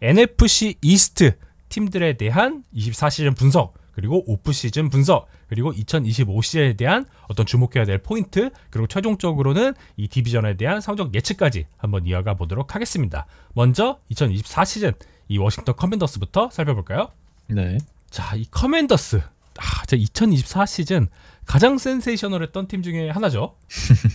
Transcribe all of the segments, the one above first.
NFC 이스트 팀들에 대한 24시즌 분석, 그리고 오프 시즌 분석, 그리고 2025 시즌에 대한 어떤 주목해야 될 포인트, 그리고 최종적으로는 이 디비전에 대한 성적 예측까지 한번 이어가 보도록 하겠습니다. 먼저 2024 시즌 이 워싱턴 커맨더스부터 살펴볼까요? 네. 자, 이 커맨더스, 2024 시즌 가장 센세이셔널했던 팀 중에 하나죠.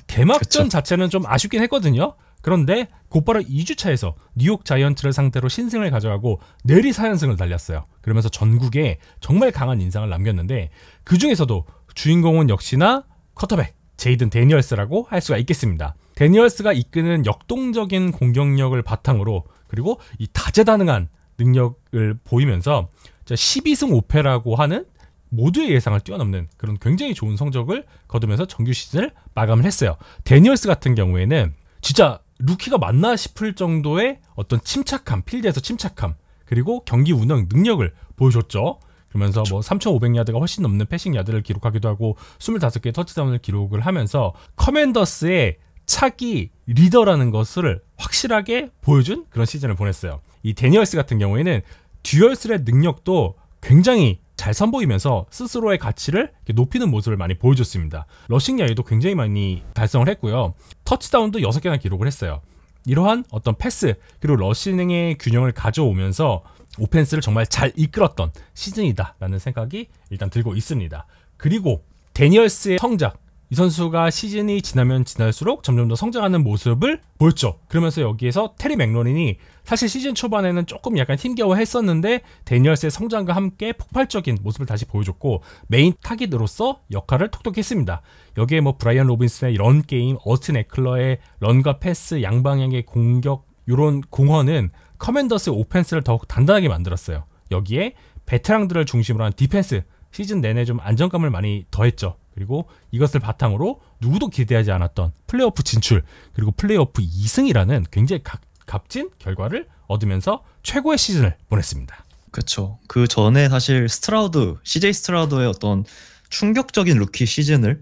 개막전 자체는 좀 아쉽긴 했거든요. 그런데 곧바로 2주차에서 뉴욕 자이언츠를 상대로 신승을 가져가고 내리 4연승을 달렸어요. 그러면서 전국에 정말 강한 인상을 남겼는데, 그 중에서도 주인공은 역시나 쿼터백 제이든 데니얼스라고 할 수가 있겠습니다. 데니얼스가 이끄는 역동적인 공격력을 바탕으로, 그리고 이 다재다능한 능력을 보이면서 12승 5패라고 하는 모두의 예상을 뛰어넘는 그런 굉장히 좋은 성적을 거두면서 정규 시즌을 마감을 했어요. 데니얼스 같은 경우에는 진짜 루키가 맞나 싶을 정도의 어떤 침착함, 필드에서 침착함, 그리고 경기 운영 능력을 보여줬죠. 그러면서 뭐 3,500야드가 훨씬 넘는 패싱 야드를 기록하기도 하고 25개의 터치다운을 기록을 하면서 커맨더스의 차기 리더라는 것을 확실하게 보여준 그런 시즌을 보냈어요. 이 데니얼스 같은 경우에는 듀얼스의 능력도 굉장히 잘 선보이면서 스스로의 가치를 높이는 모습을 많이 보여줬습니다. 러싱 야드도 굉장히 많이 달성을 했고요. 터치다운도 6개나 기록을 했어요. 이러한 어떤 패스 그리고 러싱의 균형을 가져오면서 오펜스를 정말 잘 이끌었던 시즌이다라는 생각이 일단 들고 있습니다. 그리고 데니얼스의 성장, 이 선수가 시즌이 지나면 지날수록 점점 더 성장하는 모습을 보였죠. 그러면서 여기에서 테리 맥로린이 사실 시즌 초반에는 조금 약간 힘겨워했었는데 데니얼스의 성장과 함께 폭발적인 모습을 다시 보여줬고 메인 타깃으로서 역할을 톡톡히 했습니다. 여기에 뭐 브라이언 로빈슨의 런 게임, 어스틴 에클러의 런과 패스, 양방향의 공격, 이런 공헌은 커맨더스의 오펜스를 더욱 단단하게 만들었어요. 여기에 베테랑들을 중심으로 한 디펜스, 시즌 내내 좀 안정감을 많이 더했죠. 그리고 이것을 바탕으로 누구도 기대하지 않았던 플레이오프 진출, 그리고 플레이오프 2승이라는 굉장히 값진 결과를 얻으면서 최고의 시즌을 보냈습니다. 그렇죠. 그 전에 사실 CJ 스트라우드의 어떤 충격적인 루키 시즌을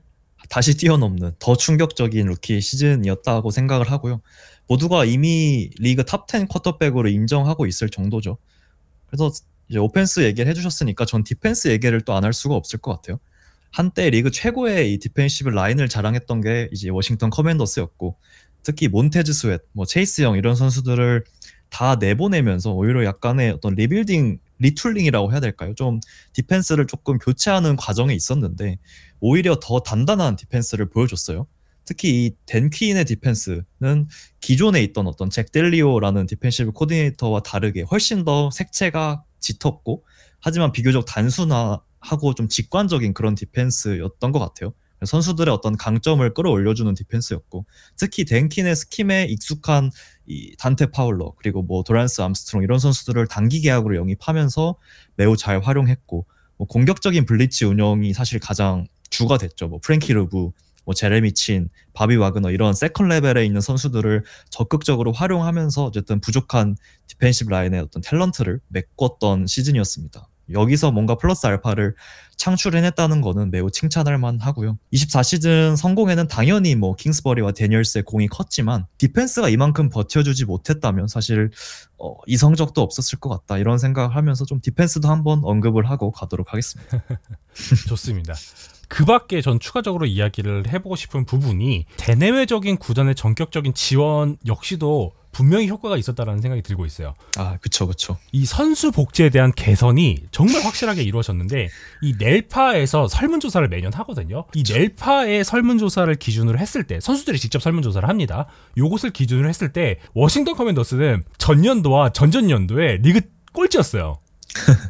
다시 뛰어넘는 더 충격적인 루키 시즌이었다고 생각을 하고요. 모두가 이미 리그 탑10 쿼터백으로 인정하고 있을 정도죠. 그래서 이제 오펜스 얘기를 해주셨으니까 전 디펜스 얘기를 또 안 할 수가 없을 것 같아요. 한때 리그 최고의 이 디펜시브 라인을 자랑했던 게 이제 워싱턴 커맨더스였고, 특히 몬테즈 스웨트, 뭐 체이스 영 이런 선수들을 다 내보내면서 오히려 약간의 어떤 리툴링이라고 해야 될까요? 좀 디펜스를 조금 교체하는 과정에 있었는데 오히려 더 단단한 디펜스를 보여줬어요. 특히 이 댄 퀸의 디펜스는 기존에 있던 어떤 잭 델리오라는 디펜시브 코디네이터와 다르게 훨씬 더 색채가 짙었고, 하지만 비교적 단순하고 좀 직관적인 그런 디펜스였던 것 같아요. 선수들의 어떤 강점을 끌어올려주는 디펜스였고, 특히 댄 퀸의 스킴에 익숙한 이 단테 파울러, 그리고 뭐 도란스 암스트롱 이런 선수들을 단기 계약으로 영입하면서 매우 잘 활용했고, 뭐 공격적인 블리츠 운영이 사실 가장 주가 됐죠. 뭐 프랭키 르브, 뭐 제레미 친, 바비 와그너 이런 세컨 레벨에 있는 선수들을 적극적으로 활용하면서 어쨌든 부족한 디펜시브 라인의 어떤 탤런트를 메꿨던 시즌이었습니다. 여기서 뭔가 플러스 알파를 창출해냈다는 거는 매우 칭찬할 만하고요. 24시즌 성공에는 당연히 뭐 킹스버리와 데니얼스의 공이 컸지만 디펜스가 이만큼 버텨주지 못했다면 사실 이 성적도 없었을 것 같다, 이런 생각을 하면서 좀 디펜스도 한번 언급을 하고 가도록 하겠습니다. 좋습니다. 그 밖에 전 추가적으로 이야기를 해보고 싶은 부분이 대내외적인 구단의 전격적인 지원 역시도 분명히 효과가 있었다라는 생각이 들고 있어요. 아, 그쵸. 이 선수 복지에 대한 개선이 정말 확실하게 이루어졌는데, 이 넬파에서 설문조사를 매년 하거든요. 이 넬파의 설문조사를 기준으로 했을 때, 선수들이 직접 설문조사를 합니다. 요것을 기준으로 했을 때 워싱턴 커맨더스는 전년도와 전전년도에 리그 꼴찌였어요.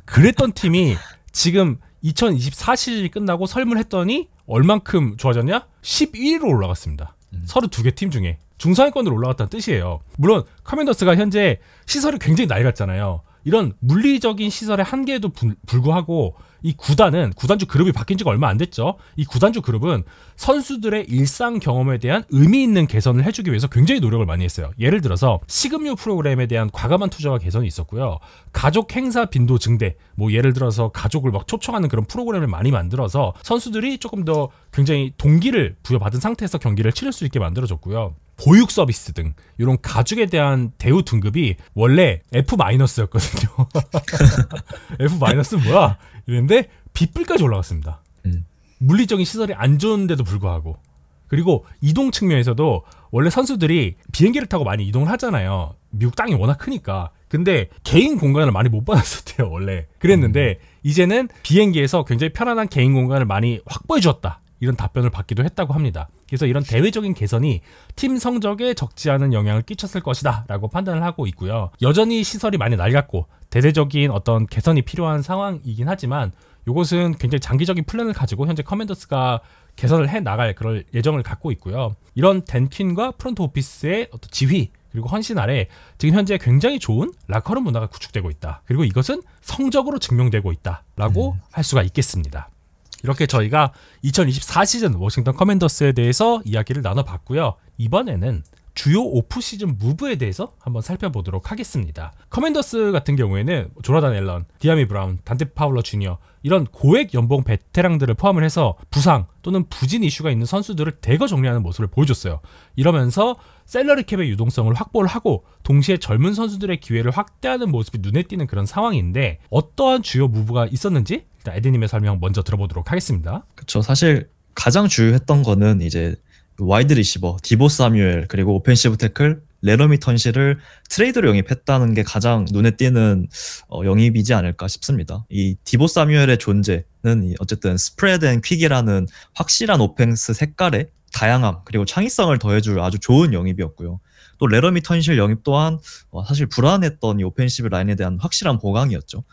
그랬던 팀이 지금 2024 시즌이 끝나고 설문했더니 얼만큼 좋아졌냐? 11위로 올라갔습니다. 32개 팀 중에 중상위권으로 올라갔다는 뜻이에요. 물론 커맨더스가 현재 시설이 굉장히 낡았잖아요. 이런 물리적인 시설의 한계에도 불구하고 이 구단주 그룹이 바뀐 지가 얼마 안 됐죠. 이 구단주 그룹은 선수들의 일상 경험에 대한 의미 있는 개선을 해주기 위해서 굉장히 노력을 많이 했어요. 예를 들어서 식음료 프로그램에 대한 과감한 투자와 개선이 있었고요. 가족 행사 빈도 증대, 뭐 예를 들어서 가족을 막 초청하는 그런 프로그램을 많이 만들어서 선수들이 조금 더 굉장히 동기를 부여받은 상태에서 경기를 치를 수 있게 만들어줬고요. 보육 서비스 등 이런 가죽에 대한 대우 등급이 원래 F-였거든요. F- 뭐야? 이랬는데 B뿔까지 올라갔습니다. 물리적인 시설이 안 좋은데도 불구하고. 그리고 이동 측면에서도 원래 선수들이 비행기를 타고 많이 이동을 하잖아요. 미국 땅이 워낙 크니까. 근데 개인 공간을 많이 못 받았었대요, 원래. 그랬는데 이제는 비행기에서 굉장히 편안한 개인 공간을 많이 확보해 주었다. 이런 답변을 받기도 했다고 합니다. 그래서 이런 대외적인 개선이 팀 성적에 적지 않은 영향을 끼쳤을 것이다 라고 판단을 하고 있고요. 여전히 시설이 많이 낡았고 대대적인 어떤 개선이 필요한 상황이긴 하지만 이것은 굉장히 장기적인 플랜을 가지고 현재 커맨더스가 개선을 해 나갈 그럴 예정을 갖고 있고요. 이런 댄 퀸과 프론트 오피스의 어떤 지휘 그리고 헌신 아래 지금 현재 굉장히 좋은 라커룸 문화가 구축되고 있다. 그리고 이것은 성적으로 증명되고 있다라고 할 수가 있겠습니다. 이렇게 저희가 2024 시즌 워싱턴 커맨더스에 대해서 이야기를 나눠봤고요. 이번에는 주요 오프 시즌 무브에 대해서 한번 살펴보도록 하겠습니다. 커맨더스 같은 경우에는 조나단 앨런, 디아미 브라운, 단테 파울러 주니어 이런 고액 연봉 베테랑들을 포함을 해서 부상 또는 부진 이슈가 있는 선수들을 대거 정리하는 모습을 보여줬어요. 이러면서 셀러리 캡의 유동성을 확보를 하고 동시에 젊은 선수들의 기회를 확대하는 모습이 눈에 띄는 그런 상황인데 어떠한 주요 무브가 있었는지 일단 에드님의 설명 먼저 들어보도록 하겠습니다. 그렇죠. 사실 가장 주요했던 거는 이제 와이드 리시버, 디보 사뮤엘 그리고 오펜시브 태클 레러미 턴실을 트레이드로 영입했다는 게 가장 눈에 띄는 영입이지 않을까 싶습니다. 이 디보 사뮤엘의 존재는 어쨌든 스프레드 앤 퀵이라는 확실한 오펜스 색깔에 다양함 그리고 창의성을 더해줄 아주 좋은 영입이었고요. 또 레러미 턴실 영입 또한 사실 불안했던 이 오펜시브 라인에 대한 확실한 보강이었죠.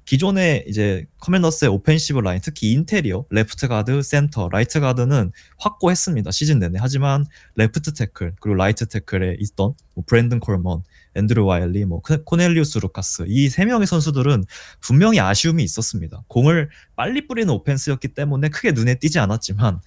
기존에 이제 커맨더스의 오펜시브 라인, 특히 인테리어, 레프트 가드, 센터, 라이트 가드는 확고했습니다. 시즌 내내. 하지만 레프트 태클 그리고 라이트 태클에 있던 브랜든 콜먼, 앤드류 와일리, 코넬리우스 루카스 이 세 명의 선수들은 분명히 아쉬움이 있었습니다. 공을 빨리 뿌리는 오펜스였기 때문에 크게 눈에 띄지 않았지만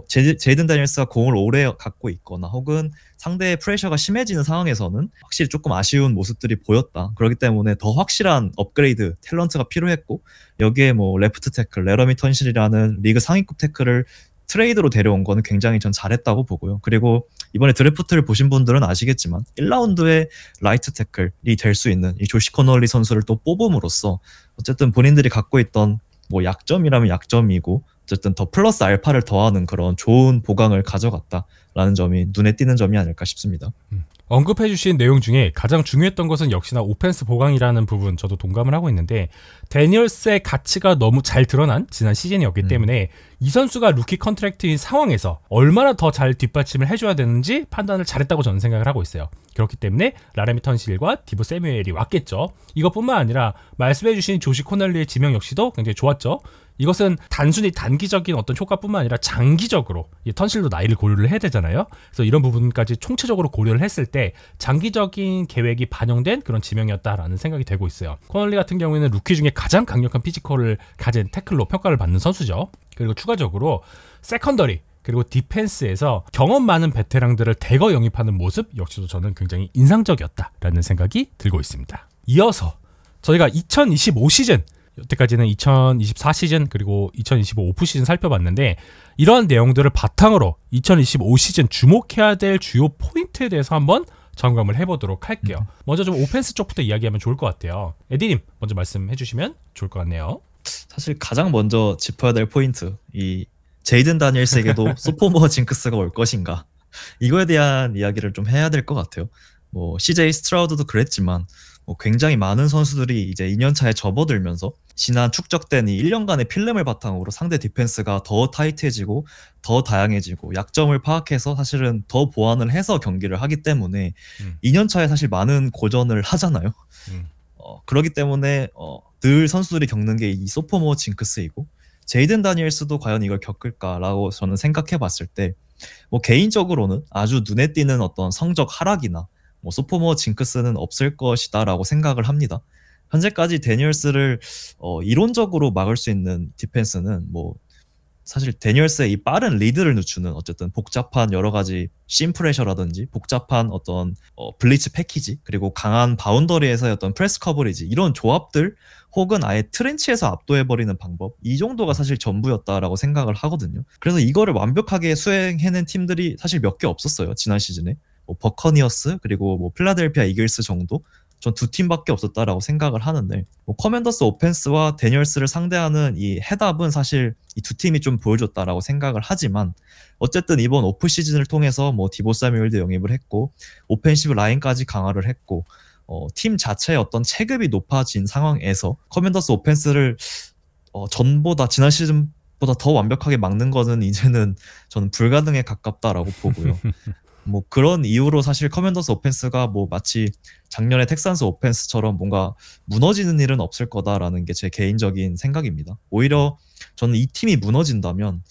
제이든 다니엘스가 공을 오래 갖고 있거나 혹은 상대의 프레셔가 심해지는 상황에서는 확실히 조금 아쉬운 모습들이 보였다. 그렇기 때문에 더 확실한 업그레이드 탤런트가 필요했고 여기에 레프트 태클, 레러미 턴실이라는 리그 상위급 태클을 트레이드로 데려온 거는 굉장히 전 잘했다고 보고요. 그리고 이번에 드래프트를 보신 분들은 아시겠지만 1라운드에 라이트 태클이 될 수 있는 이 조시 코널리 선수를 또 뽑음으로써 어쨌든 본인들이 갖고 있던 약점이라면 약점이고 어쨌든 더 플러스 알파를 더하는 그런 좋은 보강을 가져갔다라는 점이 눈에 띄는 점이 아닐까 싶습니다. 언급해주신 내용 중에 가장 중요했던 것은 역시나 오펜스 보강이라는 부분 저도 동감을 하고 있는데 데니얼스의 가치가 너무 잘 드러난 지난 시즌이었기 때문에 이 선수가 루키 컨트랙트인 상황에서 얼마나 더 잘 뒷받침을 해줘야 되는지 판단을 잘했다고 저는 생각을 하고 있어요. 그렇기 때문에 라레미 턴실과 디보 세뮤엘이 왔겠죠. 이것뿐만 아니라 말씀해주신 조시 코넬리의 지명 역시도 굉장히 좋았죠. 이것은 단순히 단기적인 어떤 효과뿐만 아니라 장기적으로 턴실도 나이를 고려를 해야 되잖아요. 그래서 이런 부분까지 총체적으로 고려를 했을 때 장기적인 계획이 반영된 그런 지명이었다라는 생각이 되고 있어요. 코널리 같은 경우에는 루키 중에 가장 강력한 피지컬을 가진 태클로 평가를 받는 선수죠. 그리고 추가적으로 세컨더리 그리고 디펜스에서 경험 많은 베테랑들을 대거 영입하는 모습 역시도 저는 굉장히 인상적이었다라는 생각이 들고 있습니다. 이어서 저희가 2025 시즌 여태까지는 2024 시즌 그리고 2025 오프 시즌 살펴봤는데 이러한 내용들을 바탕으로 2025 시즌 주목해야 될 주요 포인트에 대해서 한번 점검을 해보도록 할게요. 먼저 좀 오펜스 쪽부터 이야기하면 좋을 것 같아요. 에디님 먼저 말씀해 주시면 좋을 것 같네요. 사실 가장 먼저 짚어야 될 포인트, 이 제이든 다니엘스에게도 소포머 징크스가 올 것인가, 이거에 대한 이야기를 좀 해야 될 것 같아요. CJ 스트라우드도 그랬지만 굉장히 많은 선수들이 이제 2년차에 접어들면서 지난 축적된 이 1년간의 필름을 바탕으로 상대 디펜스가 더 타이트해지고 더 다양해지고 약점을 파악해서 사실은 더 보완을 해서 경기를 하기 때문에 2년차에 사실 많은 고전을 하잖아요. 그렇기 때문에 늘 선수들이 겪는 게 이 소포머 징크스이고 제이든 다니엘스도 과연 이걸 겪을까라고 저는 생각해 봤을 때 개인적으로는 아주 눈에 띄는 어떤 성적 하락이나 소포머 징크스는 없을 것이다라고 생각을 합니다. 현재까지 데니얼스를 이론적으로 막을 수 있는 디펜스는 사실 데니얼스의 이 빠른 리드를 늦추는 어쨌든 복잡한 여러 가지 심프레셔라든지 복잡한 어떤 블리츠 패키지 그리고 강한 바운더리에서의 어떤 프레스 커버리지 이런 조합들 혹은 아예 트렌치에서 압도해버리는 방법 이 정도가 사실 전부였다라고 생각을 하거든요. 그래서 이거를 완벽하게 수행해낸 팀들이 사실 몇 개 없었어요. 지난 시즌에 뭐 버커니어스 그리고 뭐 필라델피아 이글스 정도 전 두 팀밖에 없었다라고 생각을 하는데 뭐 커맨더스 오펜스와 데니얼스를 상대하는 이 헤답은 사실 이 두 팀이 좀 보여줬다라고 생각을 하지만 어쨌든 이번 오프 시즌을 통해서 뭐 디보 사뮤엘도 영입을 했고 오펜시브 라인까지 강화를 했고 팀 자체의 어떤 체급이 높아진 상황에서 커맨더스 오펜스를 전보다 지난 시즌보다 더 완벽하게 막는 거는 이제는 저는 불가능에 가깝다라고 보고요. 뭐 그런 이유로 사실 커맨더스 오펜스가 뭐 마치 작년에 텍산스 오펜스처럼 뭔가 무너지는 일은 없을 거다라는 게 제 개인적인 생각입니다. 오히려 저는 이 팀이 무너진다면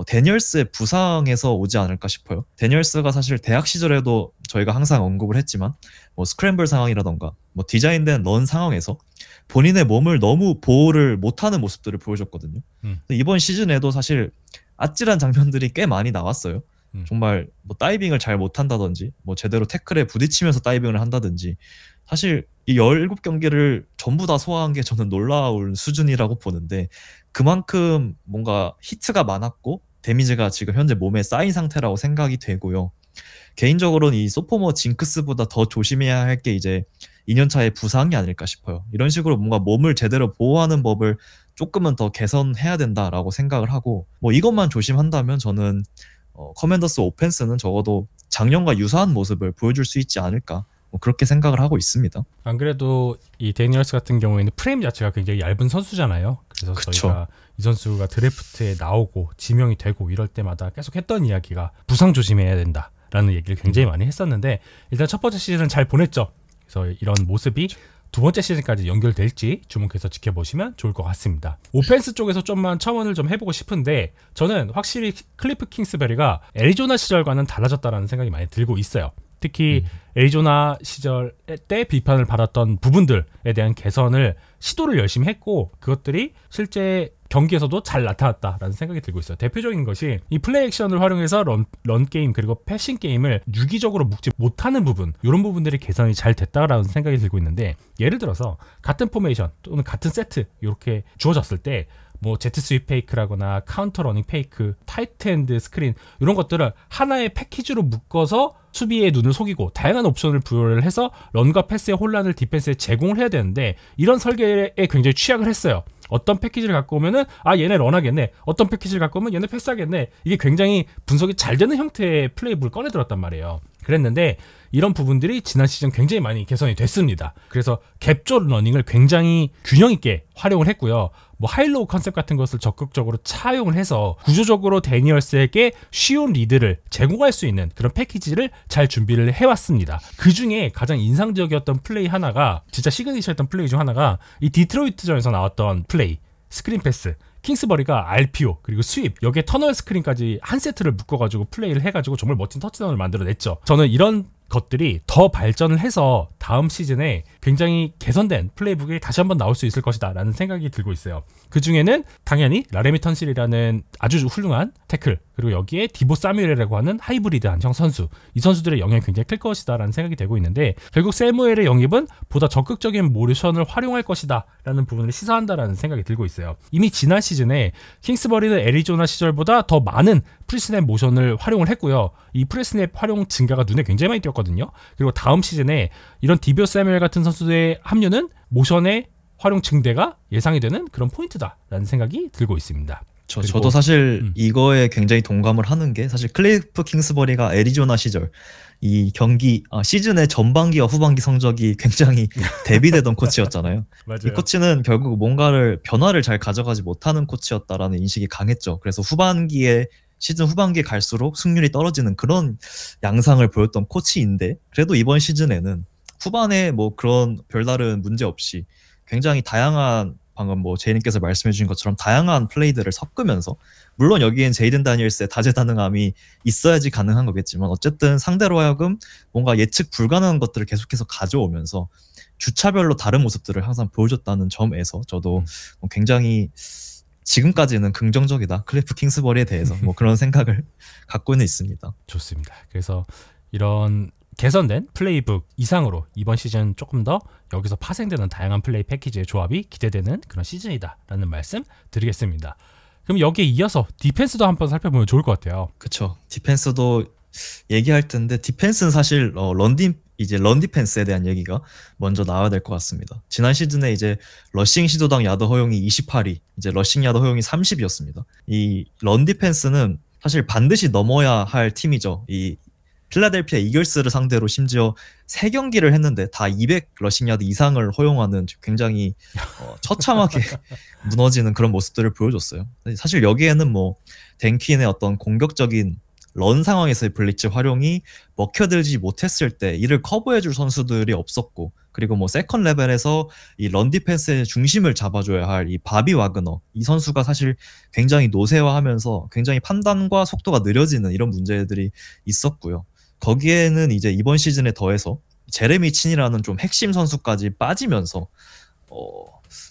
데니얼스의 부상에서 오지 않을까 싶어요. 데니얼스가 사실 대학 시절에도 저희가 항상 언급을 했지만 뭐 스크램블 상황이라던가 뭐 디자인된 런 상황에서 본인의 몸을 너무 보호를 못하는 모습들을 보여줬거든요. 이번 시즌에도 사실 아찔한 장면들이 꽤 많이 나왔어요. 정말 뭐 다이빙을 잘 못한다든지 뭐 제대로 태클에 부딪히면서 다이빙을 한다든지 사실 이 17경기를 전부 다 소화한 게 저는 놀라운 수준이라고 보는데 그만큼 뭔가 히트가 많았고 데미지가 지금 현재 몸에 쌓인 상태라고 생각이 되고요. 개인적으로는 이 소포머 징크스보다 더 조심해야 할 게 이제 2년차의 부상이 아닐까 싶어요. 이런 식으로 뭔가 몸을 제대로 보호하는 법을 조금은 더 개선해야 된다라고 생각을 하고 뭐 이것만 조심한다면 저는 커맨더스 오펜스는 적어도 작년과 유사한 모습을 보여줄 수 있지 않을까 뭐 그렇게 생각을 하고 있습니다. 안 그래도 이 데니얼스 같은 경우에는 프레임 자체가 굉장히 얇은 선수잖아요. 그래서 그쵸. 저희가 이 선수가 드래프트에 나오고 지명이 되고 이럴 때마다 계속 했던 이야기가 부상 조심해야 된다라는 얘기를 굉장히 많이 했었는데 일단 첫 번째 시즌은 잘 보냈죠. 그래서 이런 모습이 두 번째 시즌까지 연결될지 주목해서 지켜보시면 좋을 것 같습니다. 오펜스 쪽에서 좀만 첨언을 좀 해보고 싶은데 저는 확실히 클리프 킹스베리가 애리조나 시절과는 달라졌다라는 생각이 많이 들고 있어요. 특히 애리조나 시절 때 비판을 받았던 부분들에 대한 개선을 시도를 열심히 했고 그것들이 실제 경기에서도 잘 나타났다라는 생각이 들고 있어요. 대표적인 것이 이 플레이 액션을 활용해서 런 게임 그리고 패싱 게임을 유기적으로 묶지 못하는 부분 이런 부분들이 개선이 잘 됐다라는 생각이 들고 있는데 예를 들어서 같은 포메이션 또는 같은 세트 이렇게 주어졌을 때 뭐 제트 스윕 페이크라거나 카운터 러닝 페이크, 타이트 엔드 스크린 이런 것들을 하나의 패키지로 묶어서 수비의 눈을 속이고 다양한 옵션을 부여를 해서 런과 패스의 혼란을 디펜스에 제공을 해야 되는데 이런 설계에 굉장히 취약을 했어요. 어떤 패키지를 갖고 오면은 얘네 런하겠네, 어떤 패키지를 갖고 오면 얘네 패스하겠네, 이게 굉장히 분석이 잘 되는 형태의 플레이북을 꺼내들었단 말이에요. 그랬는데 이런 부분들이 지난 시즌 굉장히 많이 개선이 됐습니다. 그래서 갭조 러닝을 굉장히 균형 있게 활용을 했고요. 뭐 하이로우 컨셉 같은 것을 적극적으로 차용을 해서 구조적으로 데니얼스에게 쉬운 리드를 제공할 수 있는 그런 패키지를 잘 준비를 해왔습니다. 그 중에 가장 인상적이었던 플레이 하나가 진짜 시그니처였던 플레이 중 하나가 이 디트로이트전에서 나왔던 플레이 스크린 패스 킹스버리가 RPO 그리고 스윕 여기에 터널 스크린까지 한 세트를 묶어가지고 플레이를 해가지고 정말 멋진 터치다운을 만들어냈죠. 저는 이런 것들이 더 발전을 해서 다음 시즌에 굉장히 개선된 플레이북이 다시 한번 나올 수 있을 것이다 라는 생각이 들고 있어요. 그 중에는 당연히 라레미 턴실이라는 아주 훌륭한 태클 그리고 여기에 디보 사뮤엘이라고 하는 하이브리드한 형 선수 이 선수들의 영향이 굉장히 클 것이다 라는 생각이 되고 있는데 결국 세무엘의 영입은 보다 적극적인 모션을 활용할 것이다 라는 부분을 시사한다라는 생각이 들고 있어요. 이미 지난 시즌에 킹스버리는 애리조나 시절보다 더 많은 프리스냅 모션을 활용을 했고요. 이 프리스냅 활용 증가가 눈에 굉장히 많이 띄었거든요. 그리고 다음 시즌에 이런 디비오 세뮤엘 같은 선수들의 합류는 모션의 활용 증대가 예상이 되는 그런 포인트다라는 생각이 들고 있습니다. 저도 사실 이거에 굉장히 동감을 하는 게 사실 클리프 킹스버리가 애리조나 시절 이 경기 시즌의 전반기와 후반기 성적이 굉장히 대비되던 코치였잖아요. 맞아요. 이 코치는 결국 뭔가를 변화를 잘 가져가지 못하는 코치였다라는 인식이 강했죠. 그래서 시즌 후반기에 갈수록 승률이 떨어지는 그런 양상을 보였던 코치인데 그래도 이번 시즌에는 후반에 뭐 그런 별다른 문제 없이 굉장히 다양한 방금 뭐 제이님께서 말씀해 주신 것처럼 다양한 플레이들을 섞으면서 물론 여기엔 제이든 다니엘스의 다재다능함이 있어야지 가능한 거겠지만 어쨌든 상대로 하여금 뭔가 예측 불가능한 것들을 계속해서 가져오면서 주차별로 다른 모습들을 항상 보여줬다는 점에서 저도 굉장히 지금까지는 긍정적이다. 클리프 킹스버리에 대해서 뭐 그런 생각을 갖고는 있습니다. 좋습니다. 그래서 이런 개선된 플레이북 이상으로 이번 시즌 조금 더 여기서 파생되는 다양한 플레이 패키지의 조합이 기대되는 그런 시즌이다라는 말씀 드리겠습니다. 그럼 여기에 이어서 디펜스도 한번 살펴보면 좋을 것 같아요. 그렇죠. 디펜스도 얘기할 텐데 디펜스는 사실 런 디펜스에 대한 얘기가 먼저 나와야 될 것 같습니다. 지난 시즌에 이제 러싱 시도당 야드 허용이 28위, 이제 러싱 야드 허용이 30이었습니다. 이 런 디펜스는 사실 반드시 넘어야 할 팀이죠. 이 필라델피아 이글스를 상대로 심지어 3경기를 했는데 다 200 러싱 야드 이상을 허용하는 굉장히 처참하게 무너지는 그런 모습들을 보여줬어요. 사실 여기에는 뭐 댄퀸의 어떤 공격적인 런 상황에서의 블리츠 활용이 먹혀들지 못했을 때 이를 커버해줄 선수들이 없었고, 그리고 뭐 세컨 레벨에서 이 런 디펜스의 중심을 잡아줘야 할 이 바비 와그너, 이 선수가 사실 굉장히 노쇠화하면서 굉장히 판단과 속도가 느려지는 이런 문제들이 있었고요. 거기에는 이제 이번 시즌에 더해서 제레미 친이라는 좀 핵심 선수까지 빠지면서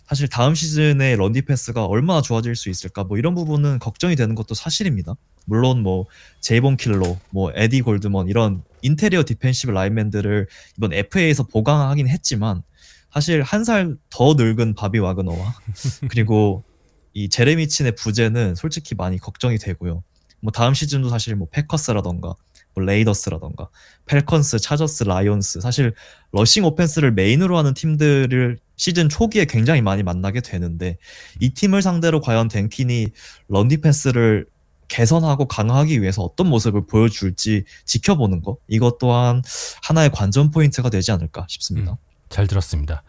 사실 다음 시즌에 런 디펜스가 얼마나 좋아질 수 있을까, 뭐 이런 부분은 걱정이 되는 것도 사실입니다. 물론 뭐 제이본 킬러, 뭐 에디 골드먼 이런 인테리어 디펜시브 라인맨들을 이번 FA에서 보강하긴 했지만 사실 한 살 더 늙은 바비 와그너와 그리고 이 제레미 친의 부재는 솔직히 많이 걱정이 되고요. 뭐 다음 시즌도 사실 뭐 패커스라던가 뭐 레이더스라던가 펠컨스, 차저스, 라이온스, 사실 러싱 오펜스를 메인으로 하는 팀들을 시즌 초기에 굉장히 많이 만나게 되는데 이 팀을 상대로 과연 댄킨이 런 디펜스를 개선하고 강화하기 위해서 어떤 모습을 보여줄지 지켜보는 거, 이것 또한 하나의 관전 포인트가 되지 않을까 싶습니다. 잘 들었습니다.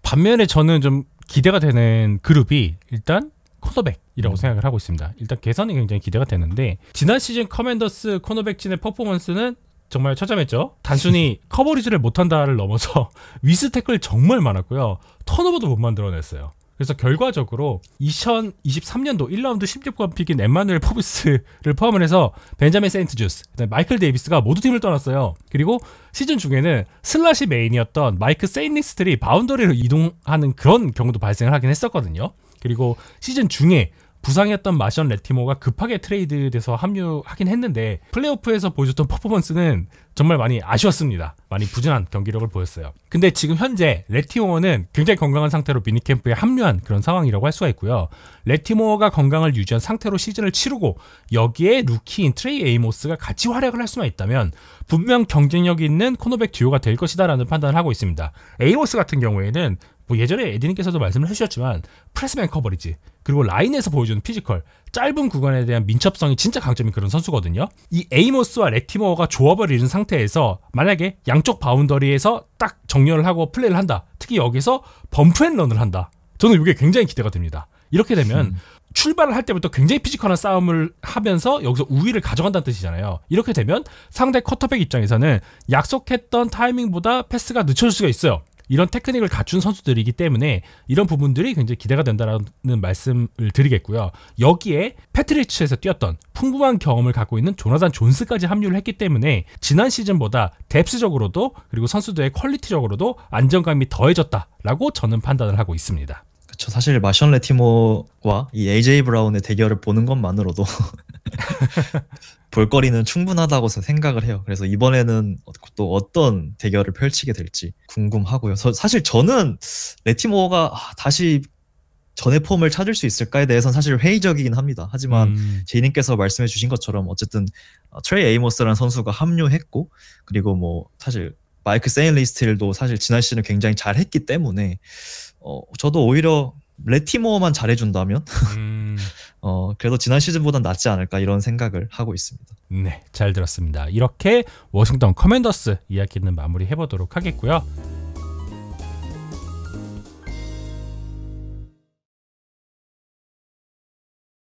반면에 저는 좀 기대가 되는 그룹이 일단 코너백이라고 생각을 하고 있습니다. 일단 개선이 굉장히 기대가 되는데 지난 시즌 커맨더스 코너백진의 퍼포먼스는 정말 처참했죠. 단순히 커버리지를 못한다를 넘어서 위스 태클 정말 많았고요. 턴오버도 못 만들어냈어요. 그래서 결과적으로 2023년도 1라운드 16번 픽인 엠마누엘 포비스를 포함을 해서 벤자민 세인트주스, 마이클 데이비스가 모두 팀을 떠났어요. 그리고 시즌 중에는 슬롯이 메인이었던 마이크 세인리스트리 바운더리로 이동하는 그런 경우도 발생을 하긴 했었거든요. 그리고 시즌 중에 부상이었던 마션 레티모가 급하게 트레이드돼서 합류하긴 했는데 플레이오프에서 보여줬던 퍼포먼스는 정말 많이 아쉬웠습니다. 많이 부진한 경기력을 보였어요. 근데 지금 현재 레티모어는 굉장히 건강한 상태로 미니캠프에 합류한 그런 상황이라고 할 수가 있고요. 레티모어가 건강을 유지한 상태로 시즌을 치르고 여기에 루키인 트레이 에이모스가 같이 활약을 할 수만 있다면 분명 경쟁력 있는 코너백 듀오가 될 것이다라는 판단을 하고 있습니다. 에이모스 같은 경우에는 뭐 예전에 에디님께서도 말씀을 해주셨지만 프레스맨 커버리지, 그리고 라인에서 보여주는 피지컬, 짧은 구간에 대한 민첩성이 진짜 강점인 그런 선수거든요. 이 에이모스와 레티모어가 조합을 이룬 상태에서 만약에 양쪽 바운더리에서 딱 정렬을 하고 플레이를 한다, 특히 여기서 범프앤런을 한다, 저는 이게 굉장히 기대가 됩니다. 이렇게 되면 출발을 할 때부터 굉장히 피지컬한 싸움을 하면서 여기서 우위를 가져간다는 뜻이잖아요. 이렇게 되면 상대 쿼터백 입장에서는 약속했던 타이밍보다 패스가 늦춰질 수가 있어요. 이런 테크닉을 갖춘 선수들이기 때문에 이런 부분들이 굉장히 기대가 된다는 말씀을 드리겠고요. 여기에 패트리츠에서 뛰었던 풍부한 경험을 갖고 있는 조나단 존스까지 합류를 했기 때문에 지난 시즌보다 뎁스적으로도 그리고 선수들의 퀄리티적으로도 안정감이 더해졌다라고 저는 판단을 하고 있습니다. 그렇죠. 사실 마션 레티모와 이 AJ 브라운의 대결을 보는 것만으로도 볼거리는 충분하다고 생각을 해요. 그래서 이번에는 또 어떤 대결을 펼치게 될지 궁금하고요. 사실 저는 레티모어가 다시 전의 폼을 찾을 수 있을까에 대해서는 사실 회의적이긴 합니다. 하지만 제이님께서 말씀해 주신 것처럼 어쨌든 트레이 에이모스라는 선수가 합류했고, 그리고 뭐 사실 마이크 세인리스틸도 사실 지난 시즌은 굉장히 잘했기 때문에 저도 오히려 레티모어만 잘해준다면 그래도 지난 시즌보단 낫지 않을까 이런 생각을 하고 있습니다. 네, 잘 들었습니다. 이렇게 워싱턴 커맨더스 이야기는 마무리해보도록 하겠고요.